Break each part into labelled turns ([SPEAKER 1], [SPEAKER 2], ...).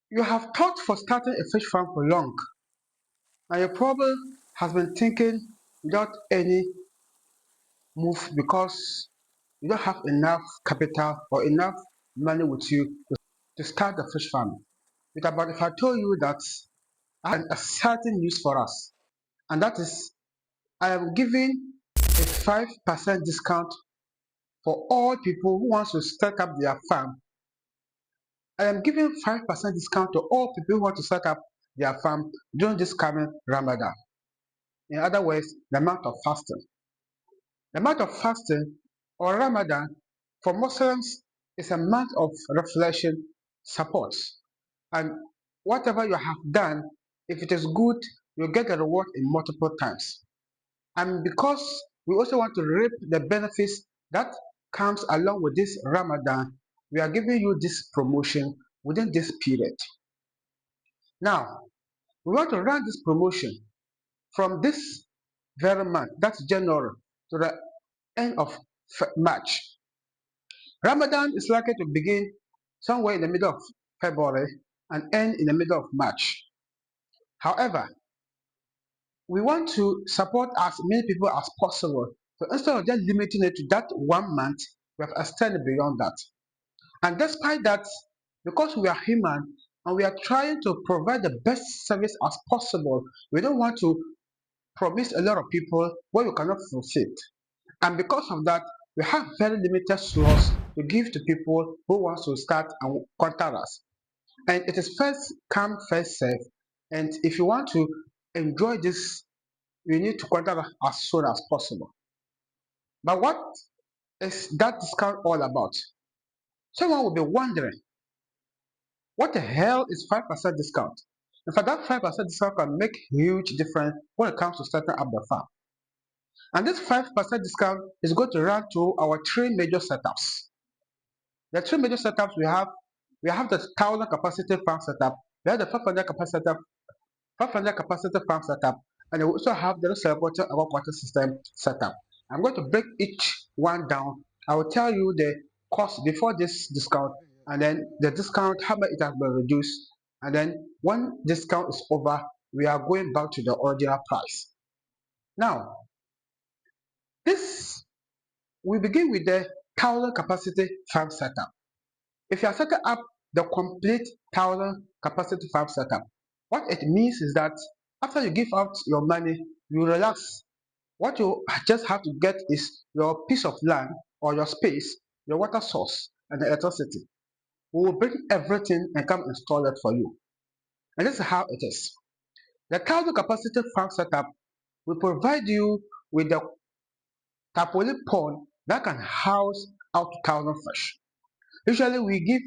[SPEAKER 1] You have thought for starting a fish farm for long, and your problem has been thinking without any move because you don't have enough capital or enough money with you to start the fish farm. But about if I told you that I have a certain news for us, and that is I am giving a 5% discount for all people who wants to start up their farm. I am giving 5% discount to all people who want to start up their farm during this coming Ramadan. In other words, the month of fasting. The month of fasting or Ramadan for Muslims is a month of reflection, support, and whatever you have done, if it is good, you get the reward in multiple times. And because we also want to reap the benefits that comes along with this Ramadan, we are giving you this promotion within this period. Now, we want to run this promotion from this very month, that's January, to the end of March. Ramadan is likely to begin somewhere in the middle of February and end in the middle of March. However, we want to support as many people as possible. So instead of just limiting it to that 1 month, we have extended beyond that. And despite that, because we are human and we are trying to provide the best service as possible, we don't want to promise a lot of people what we cannot fulfill. And because of that, we have very limited slots to give to people who want to start and contact us. And it is first come, first serve. And if you want to enjoy this, you need to contact us as soon as possible. But what is that discount all about? Someone will be wondering, what the hell is 5% discount? In fact, that 5% discount can make huge difference when it comes to starting up the farm. And this 5% discount is going to run to our three major setups. The three major setups we have the 1,000 capacity farm setup, we have the 500 capacity farm setup, and we also have the celebrated aquaculture system setup. I'm going to break each one down. I will tell you the cost before this discount, and then the discount, how much it has been reduced, and then when discount is over, we are going back to the original price. Now, this we begin with the 1,000 capacity farm setup. If you are setting up the complete 1,000 capacity farm setup, what it means is that after you give out your money, you relax. What you just have to get is your piece of land or your space, your water source, and the electricity. We will bring everything and come install it for you. And this is how it is. The 1,000 capacity farm setup will provide you with the tarpaulin pond that can house out to 1,000 fish. Usually we give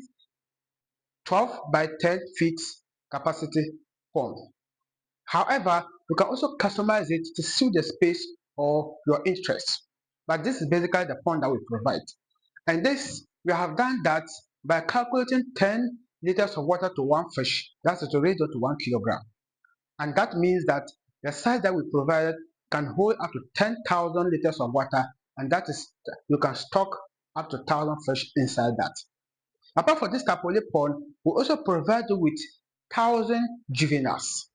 [SPEAKER 1] 12 by 10 feet capacity pond. However, you can also customize it to suit the space or your interest. But this is basically the pond that we provide. And this, we have done that by calculating 10 liters of water to one fish. That's to raise it to 1 kilogram. And that means that the size that we provided can hold up to 10,000 liters of water. And that is, you can stock up to 1,000 fish inside that. Apart from this tarpaulin pond, we also provide you with 1,000 juveniles.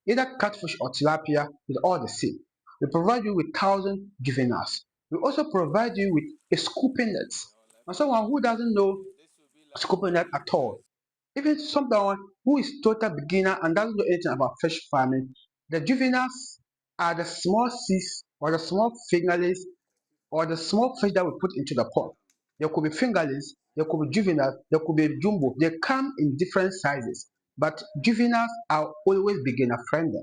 [SPEAKER 1] Either catfish or tilapia is all the same. We provide you with 1,000 juveniles. We also provide you with a scooping net. And someone who doesn't know scooping net at all, even someone who is total beginner and doesn't know anything about fish farming, the juveniles are the small seeds or the small fingerlings or the small fish that we put into the pot. There could be fingerlings, there could be juveniles, there could be jumbo. They come in different sizes, but juveniles are always beginner friendly.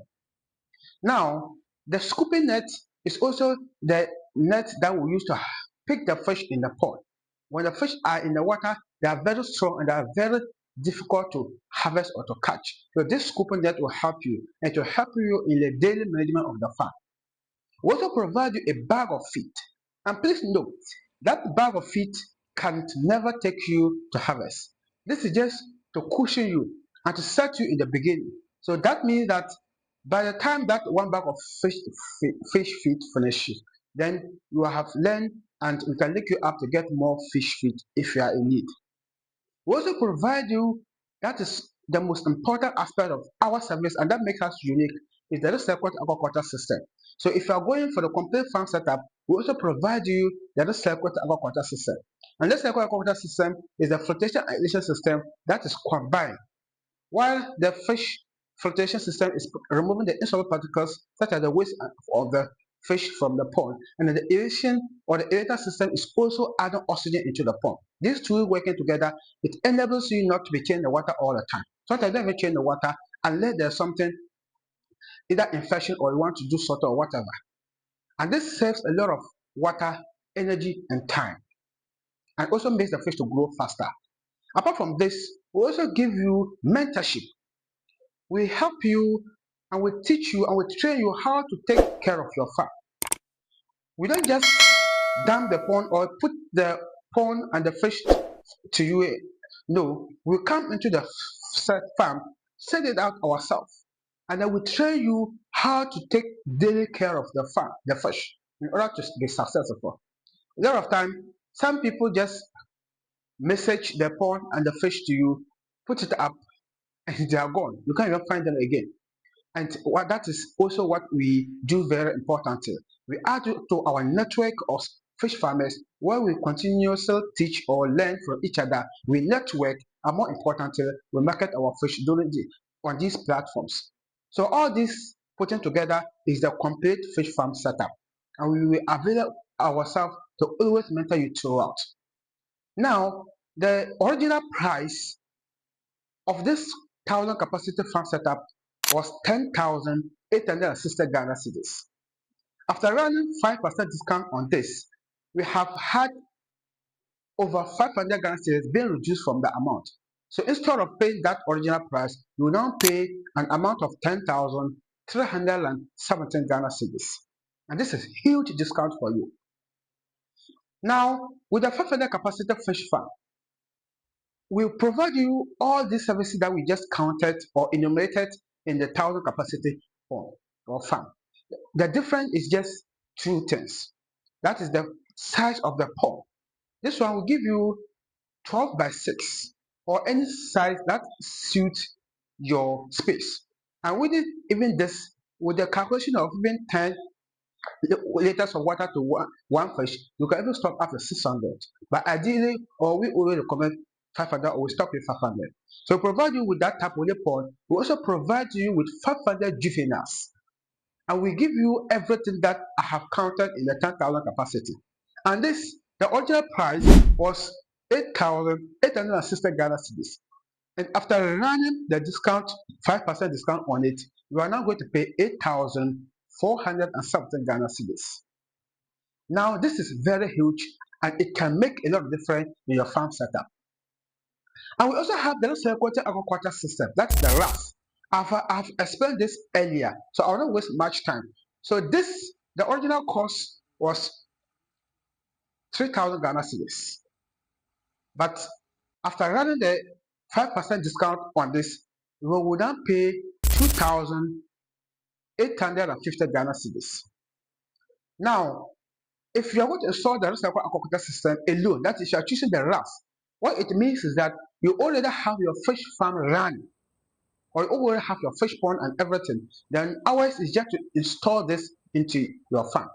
[SPEAKER 1] Now, the scooping net is also the net that we use to pick the fish in the pot. When the fish are in the water, they are very strong and they are very difficult to harvest or to catch. So this scooping net will help you and to help you in the daily management of the farm. We also provide you a bag of feed. And please note, that bag of feed can never take you to harvest. This is just to cushion you and to set you in the beginning. So that means that by the time that one bag of fish feed finishes, then you have learned and we can link you up to get more fish feed if you are in need. We also provide you that is the most important aspect of our service, and that makes us unique, is the recycled aquaculture system. So if you are going for the complete farm setup, we also provide you the recycled aquaculture system. And this aquaculture system is a flotation aeration system that is combined. While the fish filtration system is removing the insoluble particles such as the waste of the fish from the pond, and then the aeration or the aerator system is also adding oxygen into the pond. These two working together, it enables you not to be changing the water all the time. Sometimes you don't even change the water unless there's something, either infection or you want to do sort or whatever. And this saves a lot of water, energy, and time, and also makes the fish to grow faster. Apart from this, we also give you mentorship. We help you and we teach you and we train you how to take care of your farm. We don't just dam the pond or put the pond and the fish to you. No, we come into the set farm, set it out ourselves, and then we train you how to take daily care of the farm, the fish, in order to be successful. A lot of time, some people just message the pond and the fish to you, put it up, and they are gone. You can't even find them again. And what that is also what we do very importantly. We add to our network of fish farmers where we continuously teach or learn from each other. We network, and more importantly, we market our fish on these platforms. So all this putting together is the complete fish farm setup, and we will avail ourselves to always mentor you throughout. Now, the original price of this 1,000 capacity farm setup was 10,860 Ghana cedis. After running 5% discount on this, we have had over 500 Ghana cedis being reduced from the amount. So instead of paying that original price, you will now pay an amount of 10,317 Ghana cedis. And this is huge discount for you. Now, with the 500 capacity fish farm, we provide you all these services that we just counted or enumerated in the 1,000 capacity farm or farm. The difference is just two things. That is the size of the pond. This one will give you 12 by 6 or any size that suits your space. And with it, even this, with the calculation of even 10 liters of water to one fish, you can even stop after 600. But ideally, or we always recommend 500 or we stop with 500. So we provide you with that type of pond. We also provide you with 500 juveniles. And we give you everything that I have counted in the 10,000 capacity. And this, the original price was 8,860 Ghana cedis. And after running the discount, 5% discount on it, you are now going to pay 8,400 and something Ghana cedis. Now, this is very huge and it can make a lot of difference in your farm setup. And we also have the recirculating aquaculture system, that's the RAS. I've explained this earlier, so I will not waste much time. So this, the original cost was 3,000 Ghana cedis. But after running the 5% discount on this, we will now pay 2,850 Ghana cedis. Now, if you are going to install the reservoir aquaculture system alone, that is, you are choosing the RAS, what it means is that you already have your fish farm running, or you already have your fish pond and everything. Then ours is just to install this into your farm.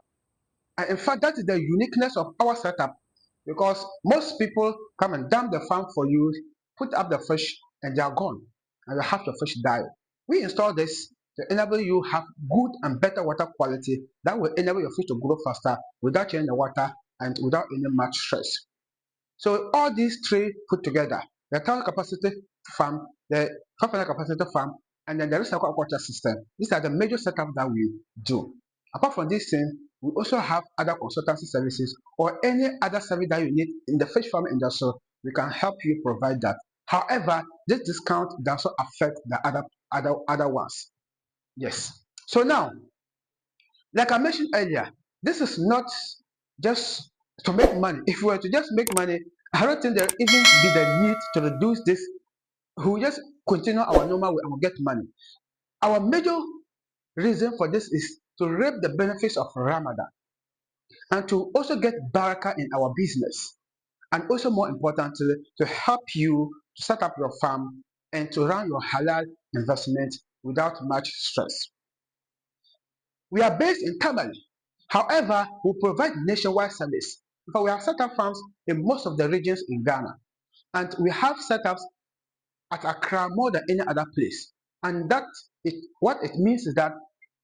[SPEAKER 1] And in fact, that is the uniqueness of our setup, because most people come and dump the farm for you, put up the fish, and they are gone, and you have your fish die. We install this to enable you have good and better water quality that will enable your fish to grow faster without changing the water and without any much stress. So all these three put together, the 1,000 capacity farm, the 500 capacity farm, and then the recycle aquaculture system, these are the major setup that we do. Apart from these things, we also have other consultancy services or any other service that you need in the fish farm industry. We can help you provide that. However, this discount does not affect the other ones. Yes. So now, like I mentioned earlier, this is not just to make money. If we were to just make money, I don't think there even be the need to reduce this. We will just continue our normal way and we'll get money. Our major reason for this is to reap the benefits of Ramadan and to also get barakah in our business. And also more importantly, to help you to set up your farm and to run your halal investment without much stress. We are based in Tamale. However, we provide nationwide service. In fact, we have set up farms in most of the regions in Ghana, and we have setups at Accra more than any other place. And what it means is that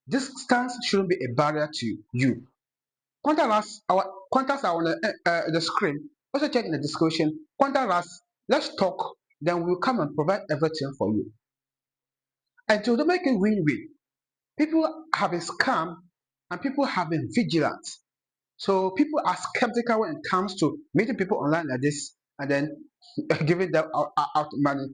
[SPEAKER 1] distance shouldn't be a barrier to you. Contact us. Our contacts are on the screen. Also check in the description. Contact us. Let's talk. Then we'll come and provide everything for you. And to make it win-win, people have been scammed and people have been vigilant. So people are skeptical when it comes to meeting people online like this and then giving them out money.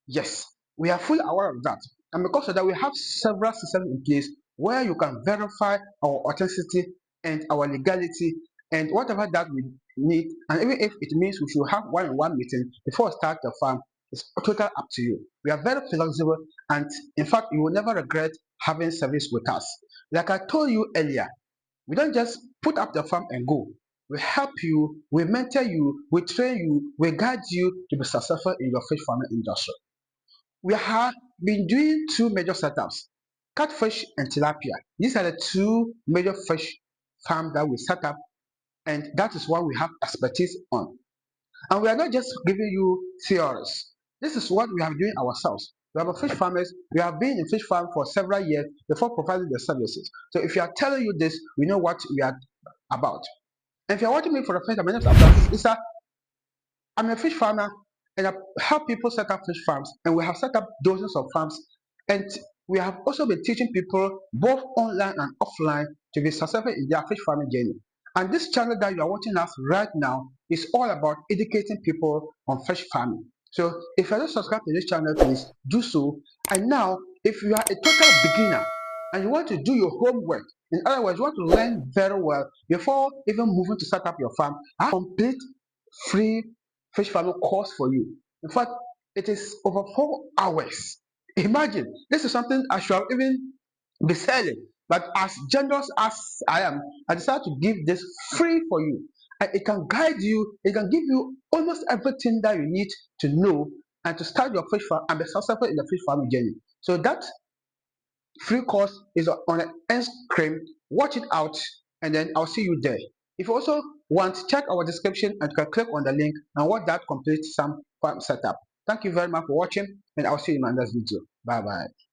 [SPEAKER 1] Yes, we are fully aware of that. And because of that, we have several systems in place where you can verify our authenticity and our legality and whatever that we need. And even if it means we should have one-on-one meeting before we start the farm, it's total up to you. We are very flexible, and in fact, you will never regret having service with us. Like I told you earlier, we don't just put up the farm and go. We help you, we mentor you, we train you, we guide you to be successful in your fish farming industry. We have been doing two major setups, catfish and tilapia. These are the two major fish farms that we set up, and that is what we have expertise on. And we are not just giving you theories. This is what we have been doing ourselves. We are fish farmers. We have been in fish farm for several years before providing the services. So if you are telling you this, we know what we are about. And if you are watching me for the first time, my name is Abdulaziz Issa. I'm a fish farmer and I help people set up fish farms. And we have set up dozens of farms. And we have also been teaching people both online and offline to be successful in their fish farming journey. And this channel that you are watching us right now is all about educating people on fish farming. So if you're not subscribed to this channel, please do so. And now, if you are a total beginner and you want to do your homework, in other words, you want to learn very well before even moving to set up your farm, I have a complete free fish farming course for you. In fact, it is over 4 hours. Imagine, this is something I should have even be selling. But as generous as I am, I decided to give this free for you. And it can guide you, it can give you almost everything that you need to know and to start your fish farm and be successful in the fish farming journey. So that free course is on the end screen. Watch it out, and then I'll see you there. If you also want, check our description and you can click on the link and watch that complete some farm setup. Thank you very much for watching, and I'll see you in my next video. Bye bye.